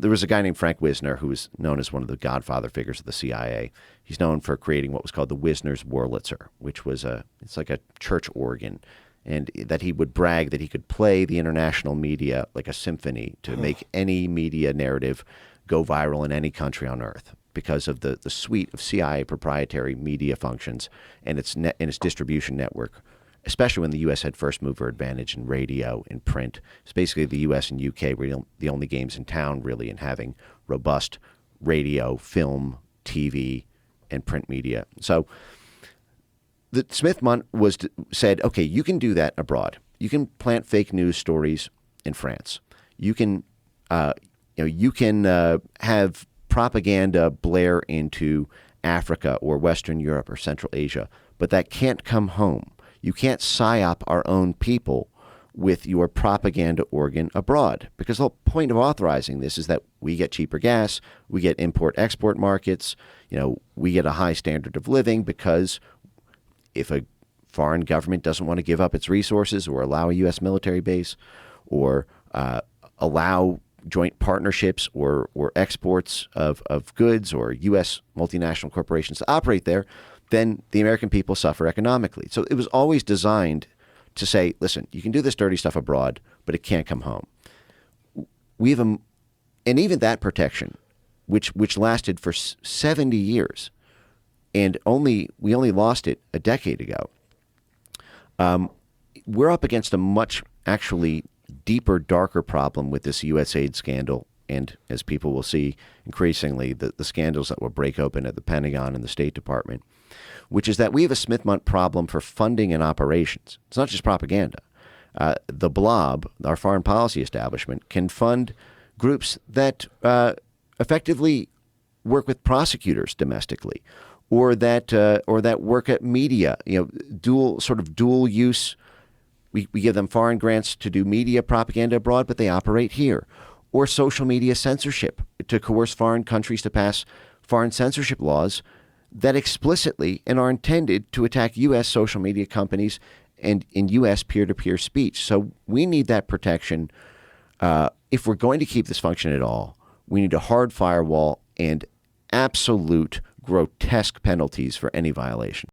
there was a guy named Frank Wisner who was known as one of the godfather figures of the CIA. He's known for creating what was called the Wisner's Wurlitzer, which was it's like a church organ, and that he would brag that he could play the international media like a symphony to make any media narrative go viral in any country on earth because of the suite of CIA proprietary media functions and its distribution network, especially when the U.S. had first mover advantage in radio and print. It's basically the U.S. and U.K. were the only games in town, really, in having robust radio, film, TV, and print media. So the Smith-Mundt said, okay, you can do that abroad. You can plant fake news stories in France. You can, have propaganda blare into Africa or Western Europe or Central Asia, but that can't come home. You can't psyop our own people with your propaganda organ abroad, because the whole point of authorizing this is that we get cheaper gas, we get import-export markets, we get a high standard of living, because if a foreign government doesn't want to give up its resources or allow a U.S. military base or allow joint partnerships or exports of goods or U.S. multinational corporations to operate there, then the American people suffer economically. So it was always designed to say, listen, you can do this dirty stuff abroad, but it can't come home. We have and even that protection, which lasted for 70 years, and we only lost it a decade ago. We're up against a much actually deeper, darker problem with this USAID scandal, and as people will see increasingly, the scandals that will break open at the Pentagon and the State Department, which is that we have a Smith-Mundt problem for funding and operations. It's not just propaganda. The Blob, our foreign policy establishment, can fund groups that effectively work with prosecutors domestically, or that work at media, dual use. We give them foreign grants to do media propaganda abroad, but they operate here. Or social media censorship, to coerce foreign countries to pass foreign censorship laws that explicitly and are intended to attack U.S. social media companies and in U.S. peer-to-peer speech. So we need that protection. If we're going to keep this function at all, we need a hard firewall and absolute grotesque penalties for any violation.